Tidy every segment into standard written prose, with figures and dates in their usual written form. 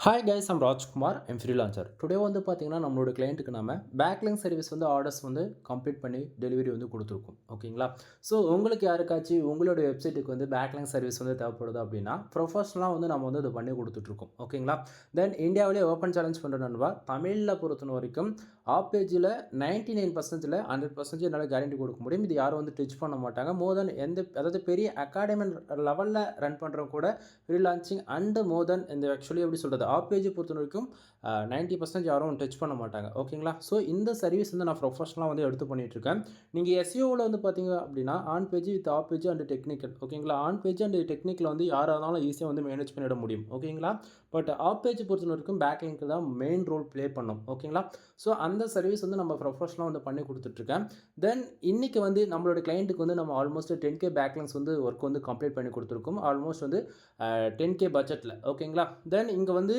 Hi guys, I'm Rajkumar. I'm freelancer. Today வந்து பார்த்தீங்கன்னா, நம்மளோட கிளையண்ட்டுக்கு நம்ம பேக்லிங்க் சர்வீஸ் வந்து ஆர்டர்ஸ் வந்து கம்ப்ளீட் பண்ணி டெலிவரி வந்து கொடுத்துருக்கோம். ஓகேங்களா? ஸோ உங்களுக்கு யாருக்காச்சும் உங்களோட வெப்சைட்டுக்கு வந்து பேக்லிங்க் சர்வீஸ் வந்து தேவைப்படுது அப்படின்னா, ப்ரொஃபஷனலாக வந்து நம்ம வந்து இதை பண்ணி கொடுத்துட்ருக்கோம். ஓகேங்களா? தென் இந்தியாவிலே ஓப்பன் சேலஞ்ச் பண்ணுற நண்பா, தமிழில் பொறுத்த வரைக்கும் ஆப் பேஜில் 99%ல் 100% என்னால் கேரண்டி கொடுக்க முடியும். இது யாரும் வந்து டச் பண்ண மாட்டாங்க. மோர் தென் அதாவது பெரிய அகாடமி லெவலில் ரன் பண்ணுறவங்க கூட ஃப்ரீலான்சிங் அண்டு மோர் தென் இந்த ஆக்சுவலி எப்படி சொல்கிறது, ஆப் பேஜை பொறுத்த வரைக்கும் 90% யாரும் டச் பண்ண மாட்டாங்க. ஓகேங்களா? ஸோ இந்த சர்வீஸ் வந்து நான் ப்ரொஃபஷனலாக வந்து எடுத்து பண்ணிகிட்ருக்கேன். நீங்கள் எஸ்இஓவில் வந்து பார்த்தீங்க அப்படின்னா on page with off page and technical. ஓகேங்களா? ஆன் பேஜ் அண்ட் டெக்னிக்கல் வந்து யாராக இருந்தாலும் ஈஸியாக வந்து மேனேஜ் பண்ணிட முடியும். ஓகேங்களா? பட் ஆப் பேஜ் பொறுத்த வரைக்கும் பேக் லிங்க் தான் மெயின் ரோல் ப்ளே பண்ணும். ஓகேங்களா? ஸோ அந்த சர்வீஸ் வந்து நம்ம ப்ரொஃபஷனலாக வந்து பண்ணி கொடுத்துட்ருக்கேன். தென் இன்றைக்கி வந்து நம்மளோட கிளைண்ட்டுக்கு வந்து நம்ம ஆல்மோஸ்ட் 10K பேக்லிங்ஸ் வந்து ஒர்க் வந்து கம்ப்ளீட் பண்ணி கொடுத்துருக்கோம். ஆல்மோஸ்ட் வந்து 10K பட்ஜெட்டில். ஓகேங்களா? தென் இங்கே வந்து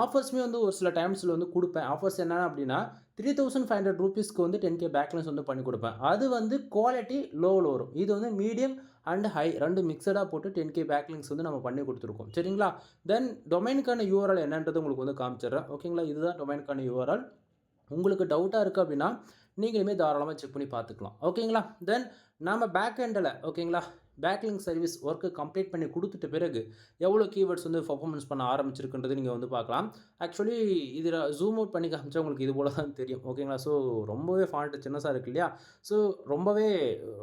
ஆஃபர்ஸுமே வந்து ஒரு சில டைம்ஸில் வந்து கொடுப்பேன். ஆஃபர்ஸ் என்ன அப்படின்னா, ₹3,500 வந்து 10K பேக்லிங்ஸ் வந்து பண்ணி கொடுப்பேன். அது வந்து குவாலிட்டி லோவில் வரும். இது வந்து மீடியம் அண்ட் ஹை 2 மிக்சடாக போட்டு 10K பேக்லிங்ஸ் வந்து நம்ம பண்ணி கொடுத்துருக்கோம். சரிங்களா? தென் டொமைனுக்கான யூஆர்எல் என்னன்றது உங்களுக்கு வந்து காமிச்சிடுறேன். ஓகேங்களா? இதுதான் டொமைனுக்கான யூஆர்எல். உங்களுக்கு டவுட்டாக இருக்குது அப்படின்னா நீங்களுமே தாராளமாக செக் பண்ணி பார்த்துக்கலாம். ஓகேங்களா? தென் நம்ம பேக் எண்டில் ஓகேங்களா, பேக்லிங்க் சர்வீஸ் ஒர்க்கு கம்ப்ளீட் பண்ணி கொடுத்துட்ட பிறகு எவ்வளோ கீவேர்ட்ஸ் வந்து பர்ஃபார்மன்ஸ் பண்ண ஆரம்பிச்சிருக்குன்றது நீங்கள் வந்து பார்க்கலாம். ஆக்சுவலி இதில் ஜூம் அவுட் பண்ணி காமிச்சா உங்களுக்கு இது போல தான் தெரியும். ஓகேங்களா? ஸோ ரொம்பவே ஃபாண்ட் சின்னதாக இருக்கு இல்லையா? ஸோ ரொம்பவே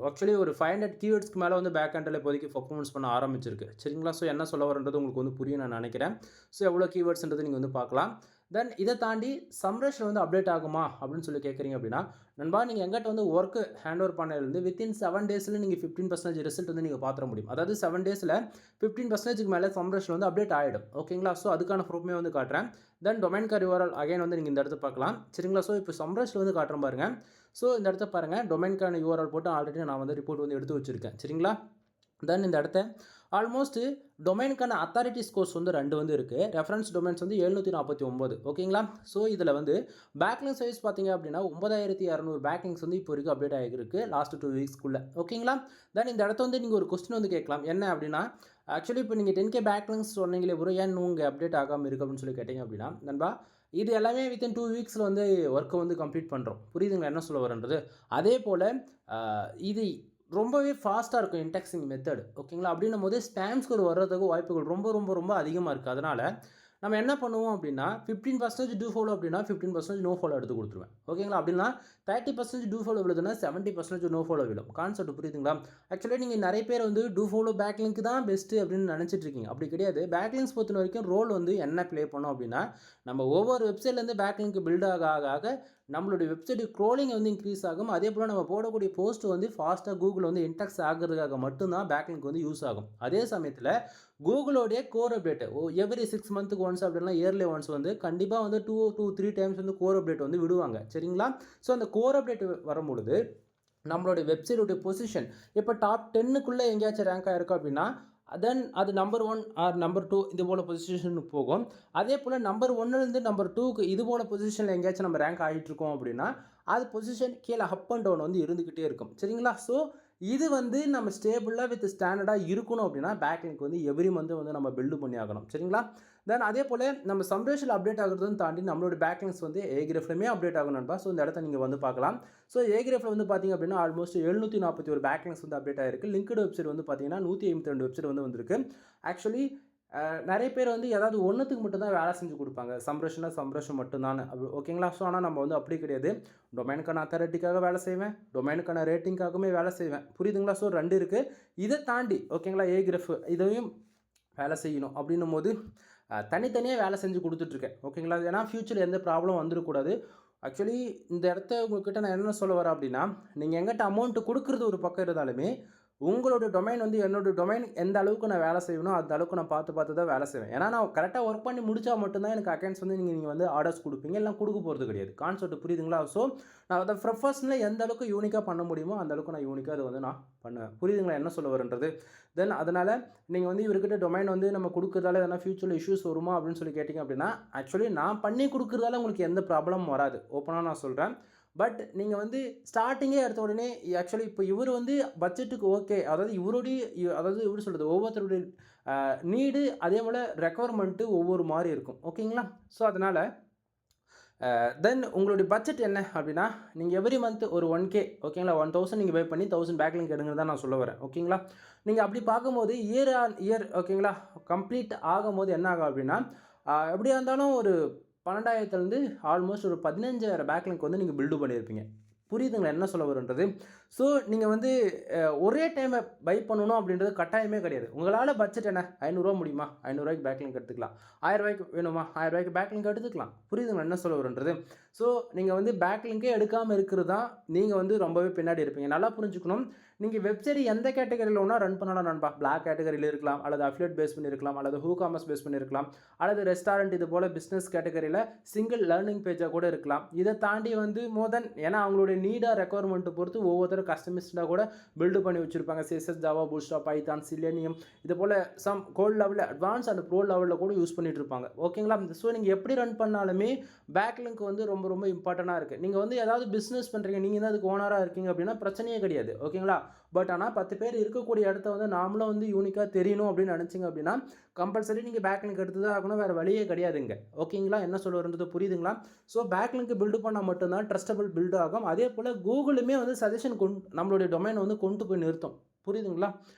ஆக்சுவலி ஒரு 500 கீவேர்ட்ஸ்க்கு மேலே வந்து பேக் எண்டில் இப்போதைக்கு பர்ஃபார்மன்ஸ் பண்ண ஆரம்பிச்சிருக்கு. சரிங்களா? ஸோ என்ன சொல்ல வரன்றது உங்களுக்கு வந்து புரியும் நான் நினைக்கிறேன். ஸோ எவ்வளோ கீவேர்ட்ஸ்ன்றது நீங்கள் வந்து பார்க்கலாம். தென் இதை தாண்டி சம்ரஷில் வந்து அப்டேட் ஆகுமா அப்படின்னு சொல்லி கேட்குறீங்க அப்படின்னா, நண்பா நீங்கள் எங்கிட்ட வந்து ஒர்க்கு ஹேண்ட் ஓவர் பண்ணதுலேருந்து வித்தின் 7 டேஸில் நீங்கள் 15% ரிசல்ட் வந்து நீங்கள் பார்த்துட முடியும். அதாவது 7 டேஸில் 15%க்கு மேலே சம்ரஷில் வந்து அப்டேட் ஆகிடும். ஓகேங்களா? ஸோ அதுக்கான ப்ரூஃப்மே வந்து காட்டுறேன். தென் டொமைன் கார் யூஆர்எல் அகைன் வந்து நீங்கள் இந்த இடத்த பார்க்கலாம். சரிங்களா? ஸோ இப்போ சம்ரஷில் வந்து காட்டுறேன் பாருங்கள். ஸோ இந்த இடத்த பாருங்கள், டொமைன்கான யூஆர்எல் போட்டு ஆல்ரெடி நான் வந்து ரிப்போர்ட் வந்து எடுத்து வச்சுருக்கேன். சரிங்களா? தென் இந்த இடத்த ஆல்மோஸ்ட் டொமைனுக்கான அத்தாரிட்டி ஸ்கோர்ஸ் வந்து 2 வந்து இருக்குது. ரெஃபரன்ஸ் டொமைன்ஸ் வந்து 749. ஓகேங்களா? ஸோ இதில் வந்து பேக்லிங் சர்வீஸ் பார்த்தீங்க அப்படின்னா 9200 பேக்லிங்ஸ் வந்து இப்போ வரைக்கும் அப்டேட் ஆகிருக்கு லாஸ்ட் 2 வீக்ஸ்க்குள்ளே. ஓகேங்களா? தென் இந்த இடத்த வந்து நீங்கள் ஒரு கொஸ்டின் வந்து கேட்கலாம். என்ன அப்படின்னா, ஆக்சுவலி இப்போ நீங்கள் 10K பேக்லிங்ஸ் சொன்னீங்களே ப்ரோ, ஏன் உங்கள் அப்டேட் ஆகாமல் இருக்குது அப்படின்னு சொல்லி கேட்டிங்க அப்படின்னா, நண்பா இது எல்லாமே வித்தின் 2 வீக்ஸில் வந்து ஒர்க்கை வந்து கம்ப்ளீட் பண்ணுறோம். புரியுதுங்களா என்ன சொல்ல வரேன்றது? அதே போல் இது ரொம்பவே ஃபாஸ்ட்டாக இருக்கும் இன்டெக்ஸிங் மெத்தட். ஓகேங்களா? அப்படின்னும் போது ஸ்பேம் ஸ்கோர் வர்றதுக்கு வாய்ப்புகள் ரொம்ப ரொம்ப ரொம்ப அதிகமாக இருக்குது. அதனால் நம்ம என்ன பண்ணுவோம் அப்படின்னா, 15% டூ ஃபாலோ அப்படின்னா 15% நோ ஃபாலோ எடுத்து கொடுத்துருவேன். ஓகேங்களா? அப்படின்னா 30% டூ ஃபாலோ விழுதுன்னா 70% நோ ஃபாலோ விழும். கான்செப்ட் புரியுதுங்களா? ஆக்சுவலி நீங்கள் நிறைய பேர் வந்து டூ ஃபாலோ பேக்லிங்க் தான் பெஸ்ட்டு அப்படின்னு நினச்சிட்டு இருக்கீங்க. அப்படி கிடையாது. பேக்லிங்க்ஸ் பொறுத்த வரைக்கும் ரோல் வந்து என்ன ப்ளே பண்ணோம் அப்படின்னா, நம்ம ஒவ்வொரு வெப்சைட்லேருந்து பேக்லிங்க் பில்ட் ஆக ஆக ஆக நம்மளுடைய வெப்சைட் க்ரோலிங் வந்து இன்க்ரீஸ் ஆகும். அதே போல் நம்ம போடக்கூடிய போஸ்ட் வந்து ஃபாஸ்ட்டாக கூகுள் வந்து இன்டெக்ஸ் ஆகிறதுக்காக மட்டும்தான் பேக்லிங்க் வந்து யூஸ் ஆகும். அதே சமயத்தில் கூகுளோடைய கோர் அப்டேட் எவ்ரி 6 மந்த்துக்கு ஒன்ஸ் அப்படின்னா இயர்லி ஒன்ஸ் வந்து கண்டிப்பாக வந்து 2 to 3 டைம்ஸ் வந்து கோர் அப்டேட் வந்து விடுவாங்க. சரிங்களா? ஸோ அந்த கோர் அப்டேட் வரும்பொழுது நம்மளுடைய வெப்சைட்டோடைய பொசிஷன் இப்போ டாப் 10க்குள்ளே எங்கேயாச்சும் ரேங்க் ஆகிருக்கும் அப்படின்னா, தென் அது நம்பர் 1 ஆர் நம்பர் 2 இது போல் பொசிஷனுக்கு போகும். அதே போல் நம்பர் 1லேருந்து நம்பர் 2க்கு இது போல் பொசிஷனில் எங்கேயாச்சும் நம்ம ரேங்க் ஆகிட்டுருக்கோம் அப்படின்னா, அது பொசிஷன் கீழே அப் அண்ட் டவுன் வந்து இருந்துக்கிட்டே இருக்கும். சரிங்களா? ஸோ இது வந்து நம்ம ஸ்டேபிளாக வித் ஸ்டாண்டர்டாக இருக்கணும் அப்படின்னா பேக்லிங்க் வந்து எவ்ரி மந்த் வந்து நம்ம பில்டு பண்ணி ஆகணும். சரிங்களா? தென் அதே போல் நம்ம சம்ரேஷில் அப்டேட் ஆகுறதுன்னு தாண்டி நம்மளோட பேக்லிங்க்ஸ் வந்து ஏகிரஃப்லையுமே அப்டேட் ஆகணும் நண்பா. ஸோ இந்த இடத்த நீங்கள் வந்து பார்க்கலாம். ஸோ ஏகிரஃபில் வந்து பார்த்தீங்க அப்படின்னா ஆல்மோஸ்ட் 741 பேக்லிங்க்ஸ் வந்து அப்டேட் ஆகிருக்கு. லிங்க்டு வெப்சைட் வந்து பார்த்தீங்கன்னா 152 வெப்சைட் வந்து வந்திருக்கு. ஆக்சுவலி நிறைய பேர் வந்து ஏதாவது ஒன்றுத்துக்கு மட்டும் தான் வேலை செஞ்சு கொடுப்பாங்க. சம்ரஷம் மட்டும்தான் ஓகேங்களா? ஸோ ஆனால் நம்ம வந்து அப்படி கிடையாது. டொமைனுக்கான அத்தாரிட்டிக்காக வேலை செய்வேன், டொமைனுக்கான ரேட்டிங்காகவுமே வேலை செய்வேன். புரியுதுங்களா? ஸோ 2 இருக்குது. இதை தாண்டி ஓகேங்களா, ஏகிரஃப் இதையும் வேலை செய்யணும் அப்படின்னும் போது தனித்தனியாக வேலை செஞ்சு கொடுத்துட்ருக்கேன். ஓகேங்களா? ஏன்னா ஃப்யூச்சரில் எந்த ப்ராப்ளம் வந்துடக்கூடாது. ஆக்சுவலி இந்த இடத்த உங்கள்கிட்ட நான் என்ன சொல்ல வரேன் அப்படின்னா, நீங்கள் எங்கிட்ட அமௌண்ட்டு கொடுக்குறது ஒரு பக்கம் இருந்தாலுமே உங்களோட டொமைன் வந்து என்னோட டொமைன் எந்த அளவுக்கு நான் வேலை செய்யணும் அந்த அளவுக்கு நான் பார்த்து தான் வேலை செய்வேன். ஏன்னா நான் கரெக்டாக ஒர்க் பண்ணி முடித்தா மட்டும்தான் எனக்கு அக்கௌண்ட்ஸ் வந்து நீங்கள் வந்து ஆர்டர்ஸ் கொடுப்பீங்க, எல்லாம் கொடுக்க போகிறது கிடையாது. கான்செப்ட் புரியுதுங்களா? ஸோ நான் அதை ப்ரொஃபஷனலாக எந்த அளவுக்கு யூனிக்காக பண்ண முடியுமோ அந்த அளவுக்கு நான் யூனிக்காக அதை வந்து நான் பண்ணுவேன். புரியுதுங்களா என்ன சொல்ல வரன்றது? தென் அதனால் நீங்கள் வந்து இவர்கிட்ட டொமைன் வந்து நம்ம கொடுக்குறதால எதனா ஃபியூச்சரில் இஷ்யூஸ் வருமா அப்படின்னு சொல்லி கேட்டிங்க அப்படின்னா, ஆக்சுவலி நான் பண்ணி கொடுக்குறதால உங்களுக்கு எந்த ப்ராப்ளமும் வராது. ஓப்பனாக நான் சொல்கிறேன். பட் நீங்கள் வந்து ஸ்டார்டிங்கே எடுத்த உடனே ஆக்சுவலி இப்போ இவர் வந்து பட்ஜெட்டுக்கு ஓகே, அதாவது இவருடைய அதாவது எப்படி சொல்கிறது, ஒவ்வொருத்தருடைய நீடு அதே போல் ரெக்குவயர்மெண்ட்டு ஒவ்வொரு மாதிரி இருக்கும். ஓகேங்களா? ஸோ அதனால் தென் உங்களுடைய பட்ஜெட் என்ன அப்படின்னா, நீங்கள் எவ்ரி மந்த் ஒரு 1K ஓகேங்களா, 1000 நீங்கள் பே பண்ணி 1000 பேக்லிங்க் எடுங்கன்னு தான் நான் சொல்ல வரேன். ஓகேங்களா? நீங்கள் அப்படி பார்க்கும்போது இயர் ஆன் இயர் ஓகேங்களா, கம்ப்ளீட் ஆகும்போது என்ன ஆகும் அப்படின்னா, எப்படியா இருந்தாலும் ஒரு 12,000லேருந்து ஆல்மோஸ்ட் ஒரு 15,000 பேக்லிங்க் வந்து நீங்கள் பில்டு பண்ணியிருப்பீங்க. புரியுதுங்களா என்ன சொல்ல வரேன்றது? ஸோ நீங்கள் வந்து ஒரே டைமை பை பண்ணணும் அப்படின்றது கட்டாயமே கிடையாது. உங்களால் பட்ஜெட் என்ன? ரூ. 500 முடியுமா? ரூ. 500 பேக்லிங்க் எடுத்துக்கலாம். ரூ. 1000 வேணுமா? ரூ. 1000 பேக்லிங்க் எடுத்துக்கலாம். புரியுதுங்களா என்ன சொல்ல வரேன்றது? ஸோ நீங்கள் வந்து பேக்லிங்கே எடுக்காமல் இருக்கிறது தான் நீங்கள் வந்து ரொம்பவே பின்னாடி இருப்பீங்க. நல்லா புரிஞ்சுக்கணும். நீங்கள் வெப்சைட் எந்த கேட்டகரியில் ஒன்றா ரன் பண்ணலாம் நண்பா. பிளாக் கேட்டகரியில் இருக்கலாம், அல்லது அஃபிலியேட் பேஸ் பண்ணியிருக்கலாம், அல்லது WooCommerce பேஸ் பண்ணியிருக்கலாம், அல்லது ரெஸ்டாரண்ட் இது போல் பிஸ்னஸ் கேட்டகரியில் சிங்கிள் லேர்னிங் பேஜாக கூட இருக்கலாம். இதை தாண்டி வந்து மோர் தென் ஏன்னா அவங்களுடைய நீடாக ரெக்குவயர்மெண்ட்டு பொறுத்து ஒவ்வொருத்தரும் கஸ்டமைஸ்டாக கூட பில்டு பண்ணி வச்சுருப்பாங்க. CSS, ஜாவா, பூட்ஸ்ட்ராப், பைத்தான், சிலேனியம் இது போல் சம் கோட் லெவலில் அட்வான்ஸ் அண்ட் ப்ரோ லெவலில் கூட யூஸ் பண்ணிட்டு இருப்பாங்க. ஓகேங்களா? ஸோ நீங்கள் எப்படி ரன் பண்ணாலுமே பேக்லிங்க் வந்து ரொம்ப ரொம்ப இம்பார்ட்டண்ட்டாக இருக்குது. நீங்கள் வந்து ஏதாவது பிஸ்னஸ் பண்ணுறீங்க, நீங்கள் தான் அதுக்கு ஓனராக இருக்கீங்க அப்படின்னா பிரச்சனையே கிடையாது. ஓகேங்களா? பட் ஆனால் 10 பேர் இருக்கக்கூடிய இடத்த வந்து நாமளும் வந்து யூனிக்காக தெரியணும் அப்படின்னு நினச்சிங்க அப்படின்னா கம்பல்சரி நீங்கள் பேக்லிங்க் எடுத்து தான் ஆகணும். வேறு வழியே கிடையாதுங்க. ஓகேங்களா? என்ன சொல்ல வரது புரியுதுங்களா? ஸோ பேக்லிங்க் பில்டு பண்ணால் மட்டும்தான் ட்ரஸ்டபிள் பில்டு ஆகும். அதே போல் கூகுளுமே வந்து சஜஷன் நம்மளுடைய டொமைனை வந்து கொண்டு போய் நிறுத்தும். புரியுதுங்களா?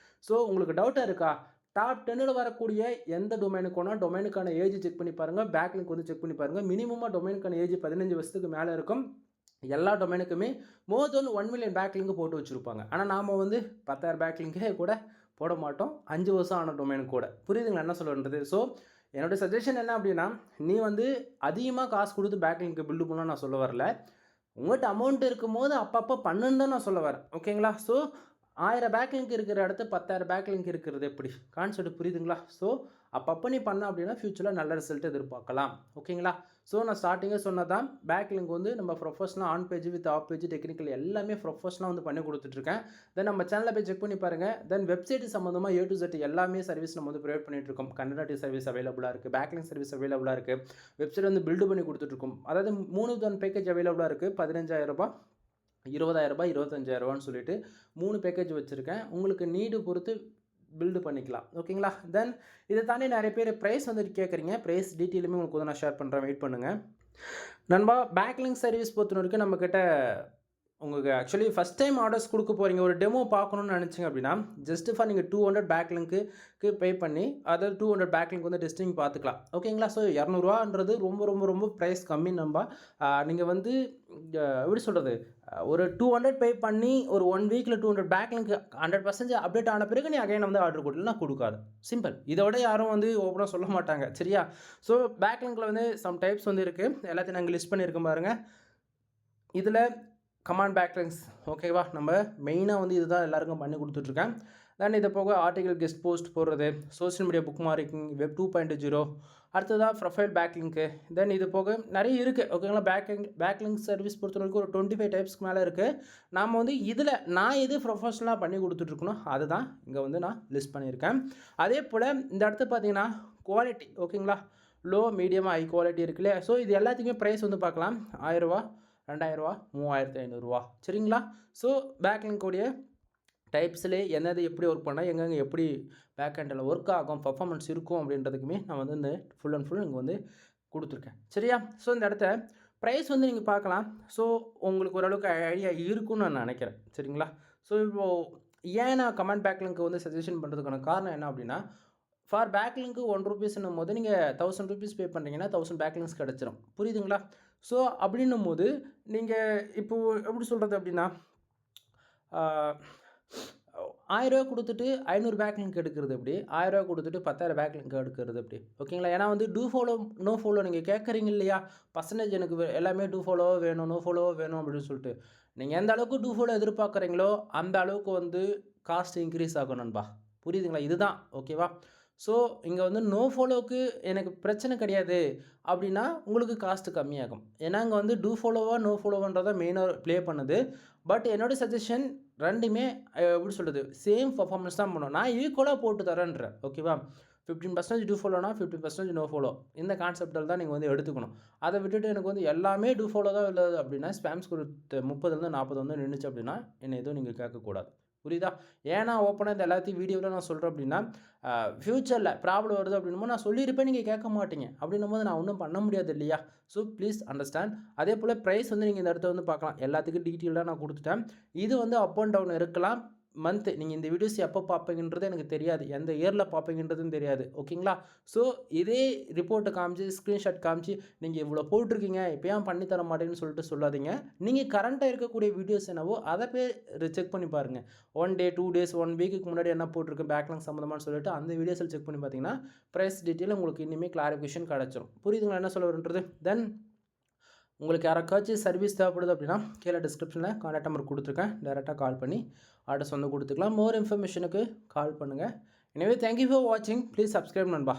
ஸோ உங்களுக்கு டவுட்டாக இருக்கா? டாப் 10ல் வரக்கூடிய எந்த டொமைனுக்கு வேணால் டொமைனுக்கான ஏஜ் செக் பண்ணி பாருங்கள். பேக்லிங்க் வந்து செக் பண்ணி பாருங்கள். மினிமமாக டொமைனுக்கான ஏஜ் 15 வருஷத்துக்கு மேலே இருக்கும். எல்லா டொமைனுக்குமே மோர் தென் 1 மில்லியன் பேக்லிங்க் போட்டு வச்சுருப்பாங்க. ஆனால் நாம் வந்து 10,000 பேக்லிங்கே கூட போட மாட்டோம். 5 வருஷம் ஆன டொமைனுக்கு கூட. புரியுதுங்களா என்ன சொல்கிறது? ஸோ என்னோடய சஜஷன் என்ன அப்படின்னா, நீ வந்து அதிகமாக காசு கொடுத்து பேக்லிங்க் பில்டு பண்ணணும்னு நான் சொல்ல வரல. உங்கள்கிட்ட அமௌண்ட் இருக்கும்போது அப்பப்போ பண்ணுன்னு தான் நான் சொல்ல வரேன். ஓகேங்களா? ஸோ 1000 பேக்லிங்க் இருக்கிற இடத்து 10,000 பேக்லிங்க் இருக்கிறது எப்படி? கான்செப்ட் புரியுதுங்களா? ஸோ அப்பப்போ நீ பண்ண அப்படின்னா ஃபியூச்சரில் நல்ல ரிசல்ட் எதிர்பார்க்கலாம். ஓகேங்களா? ஸோ நான் ஸ்டார்டிங்கே சொன்னதான் பேக்லிங்க் வந்து நம்ம professional on page with off page technical எல்லாமே ப்ரொஃபஷனலாக வந்து பண்ணி கொடுத்துட்ருக்கேன். தென் நம்ம சேனலில் போய் செக் பண்ணி பாருங்கள். தென் வெப்சைட் சம்மந்தமாக A to Z எல்லாமே சர்வீஸ் நம்ம வந்து ப்ரொவைட் பண்ணிட்டு இருக்கோம். கன்வெர்ட் சர்வீஸ் அவைலபிளாக இருக்குது, பேக்லிங்க் சர்வீஸ் அவைலபிளாக இருக்குது, வெப்சைட் வந்து பில்டு பண்ணி கொடுத்துட்ருக்கோம். அதாவது 3 விதமான பேக்கேஜ் அவைலபிளாக இருக்குது. 15,000 ரூபாய், 20,000 ரூபாய், 25,000 சொல்லிட்டு 3 பேக்கேஜ் வச்சுருக்கேன். உங்களுக்கு நீடு பொறுத்து பில்டு பண்ணிக்கலாம். ஓகேங்களா? தென் இதை தாண்டி நிறைய பேர் ப்ரைஸ் வந்துட்டு கேட்குறீங்க. ப்ரைஸ் டீட்டெயிலுமே உங்களுக்கு வந்து நான் ஷேர் பண்ணுறேன். வெயிட் பண்ணுங்கள் நண்பா. பேக்லிங்க் சர்வீஸ் பொறுத்த வரைக்கும் நம்மக்கிட்ட உங்களுக்கு ஆக்சுவலி ஃபஸ்ட் டைம் ஆர்டர்ஸ் கொடுக்க போகிறீங்க, ஒரு டெமோ பார்க்கணுன்னு நினச்சிங்க அப்படின்னா ஜஸ்ட்டு ஃபார் நீங்கள் 200 பேக்லிங்க்கு பே பண்ணி அதாவது 200 பேக்லிங்க் வந்து டெஸ்டிங் பார்த்துக்கலாம். ஓகேங்களா? ஸோ 200 ரொம்ப ரொம்ப ரொம்ப ப்ரைஸ் கம்மி நண்பா. நீங்கள் வந்து எப்படி சொல்கிறது, ஒரு 200 பே பண்ணி ஒரு 1 வீக்கில் 200 பேக்லிங்க் 100% அப்டேட் ஆன பிறகு நீ அகைன் வந்து ஆர்டர் கொடுக்கலாம், கொடுக்காது. சிம்பிள். இதோட யாரும் வந்து ஓப்பனாக சொல்ல மாட்டாங்க. சரியா? ஸோ பேக்லிங்கில் வந்து சம் டைப்ஸ் வந்து இருக்குது. எல்லாத்தையும் நாங்கள் லிஸ்ட் பண்ணியிருக்கோம் பாருங்கள். இதில் கமாண்ட் பேக்லிங்ஸ் ஓகேவா, நம்ம மெயினாக வந்து இதுதான் எல்லாருக்கும் பண்ணி கொடுத்துட்ருக்கேன். தென் இதை போக ஆர்டிகல் கெஸ்ட் போஸ்ட் போடுறது, social media book marking, web 2.0, அடுத்ததாக ப்ரொஃபைல் பேக்லிங்க்கு. தென் இது போக நிறைய இருக்குது. ஓகேங்களா? பேக்லிங்க் சர்வீஸ் பொறுத்தவரைக்கும் ஒரு 25 டைப்ஸ்க்கு மேலே இருக்குது. நாம் வந்து இதில் நான் எது ப்ரொஃபஷனலாக பண்ணி கொடுத்துட்ருக்கணும் அதுதான் இங்கே வந்து நான் லிஸ்ட் பண்ணியிருக்கேன். அதே போல் இந்த இடத்து பார்த்தீங்கன்னா குவாலிட்டி ஓகேங்களா, லோ, மீடியம், ஹை குவாலிட்டி இருக்குல்ல. ஸோ இது எல்லாத்துக்குமே ப்ரைஸ் வந்து பார்க்கலாம். 1000 ரூபா, 2000 ரூபா, 3500 ரூபா. சரிங்களா? ஸோ பேக்லிங்கோடைய டைப்ஸ்லேயே என்னது எப்படி ஒர்க் பண்ணால் எங்கெங்கே எப்படி பேக் ஹேண்டில் ஒர்க் ஆகும், பர்ஃபார்மன்ஸ் இருக்கும் அப்படின்றதுக்குமே நான் வந்து இந்த ஃபுல் அண்ட் ஃபுல் இங்கே வந்து கொடுத்துருக்கேன். சரியா? ஸோ இந்த இடத்த ப்ரைஸ் வந்து நீங்கள் பார்க்கலாம். ஸோ உங்களுக்கு ஓரளவுக்கு ஐடியா இருக்குன்னு நான் நினைக்கிறேன். சரிங்களா? ஸோ இப்போது ஏன் நான் கமெண்ட் பேக்லிங்க்கு வந்து சஜஷன் பண்ணுறதுக்கான காரணம் என்ன அப்படின்னா, ஃபார் பேக்லிங்க்கு 1 ரூபீஸ்ன்னும் போது நீங்கள் 1000 ரூபீஸ் பே பண்ணுறீங்கன்னா 1000 பேக்லிங்ஸ் கிடச்சிரும். புரியுதுங்களா? ஸோ அப்படின்னும் போது நீங்கள் இப்போது எப்படி சொல்கிறது அப்படின்னா 1000 ரூபா கொடுத்துட்டு 500 பேக்லிங்க் எடுக்கிறது எப்படி, 1000 ரூபா கொடுத்துட்டு 10,000 பேக்லிங்க் எடுக்கிறது எப்படி? ஓகேங்களா? ஏன்னா வந்து டூ ஃபாலோ நோ ஃபாலோ நீங்கள் கேட்குறீங்க இல்லையா, பர்சன்டேஜ் எனக்கு எல்லாமே டூ ஃபாலோவாக வேணும், நோ ஃபாலோவாக வேணும் அப்படின்னு சொல்லிட்டு நீங்கள் எந்த அளவுக்கு டூ ஃபாலோ எதிர்பார்க்குறீங்களோ அந்த அளவுக்கு வந்து காஸ்ட் இன்க்ரீஸ் ஆகும் நண்பா. புரியுதுங்களா? இதுதான் ஓகேவா? ஸோ இங்கே வந்து நோ ஃபாலோவுக்கு எனக்கு பிரச்சனை கிடையாது அப்படின்னா உங்களுக்கு காஸ்ட்டு கம்மியாகும். ஏன்னா இங்கே வந்து டூ ஃபாலோவா நோ ஃபாலோவன்றதை மெயினாக ப்ளே பண்ணுது. பட் என்னோடய சஜஷன் ரெண்டுமே எப்படி சொல்கிறது, சேம் பர்ஃபார்மன்ஸ் தான் பண்ணும். நான் ஈக்குவலாக போட்டு தரேன்றேன். ஓகேவா? 15% டூ ஃபாலோனா 50% நோ ஃபாலோ, இந்த கான்செப்டில் தான் நீங்கள் வந்து எடுத்துக்கணும். அதை விட்டுட்டு எனக்கு வந்து எல்லாமே டூ ஃபாலோ தான் உள்ளது அப்படின்னா ஸ்பேம்ஸ் கொடுத்து 30லேருந்து 40 வந்து நின்றுச்சு அப்படின்னா என்னை எதுவும் நீங்கள் கேட்கக்கூடாது. புரியுதா? ஏன் நான் ஓப்பனா இந்த எல்லாத்தையும் வீடியோவில் நான் சொல்கிறேன் அப்படின்னா, ஃப்யூச்சரில் ப்ராப்ளம் வருது அப்படின்னும்போது நான் சொல்லியிருப்பேன், நீங்கள் கேட்க மாட்டீங்க. அப்படின்னும்போது நான் ஒன்றும் பண்ண முடியாது இல்லையா? So please understand. அதேபோல் ப்ரைஸ் வந்து நீங்கள் இந்த இடத்துல வந்து பார்க்கலாம். எல்லாத்துக்கும் டீட்டெயில்டாக நான் கொடுத்துட்டேன். இது வந்து அப் அண்ட் டவுன் இருக்கலாம். மந்த்து நீங்கள் இந்த வீடியோஸ் எப்போ பார்ப்பீங்கன்றது எனக்கு தெரியாது. எந்த இயரில் பார்ப்பீங்கன்றதும் தெரியாது. ஓகேங்களா? ஸோ இதே ரிப்போர்ட்டை காமிச்சு, ஸ்க்ரீன்ஷாட் காமிச்சு, நீங்கள் இவ்வளோ போட்டிருக்கீங்க, இப்போ ஏன் பண்ணி தர மாட்டேன்னு சொல்லிட்டு சொல்லாதீங்க. நீங்கள் கரண்ட்டாக இருக்கக்கூடிய வீடியோஸ் என்னவோ அதை போய் செக் பண்ணி பாருங்கள். 1 டே, 2 டேஸ், 1 வீக்குக்கு முன்னாடி என்ன போட்டிருக்கு பேக்லாங் சம்மந்தமான்னு சொல்லிட்டு அந்த வீடியோஸில் செக் பண்ணி பார்த்தீங்கன்னா, ப்ரைஸ் டீட்டெயில் உங்களுக்கு இனிமேல் கிளாரிஃபிகேஷன் கிடச்சிரும். புரியுதுங்களா என்ன சொல்ல வரேன்றது? தென் உங்களுக்கு யாராக்காச்சும் சர்வீஸ் தேவைப்படுது அப்படின்னா கீழே டிஸ்கிரிப்ஷனில் கான்டாக்ட் நம்பர் கொடுத்துருக்கேன். டைரெக்டாக கால் பண்ணி ஆர்டர்ஸ் வந்து கொடுத்துக்கலாம். மோர் இன்ஃபர்மேஷனுக்கு கால் பண்ணுங்கள். எனவே தேங்க்யூ ஃபார் வாட்சிங். ப்ளீஸ் சப்ஸ்கிரைப் நண்பா.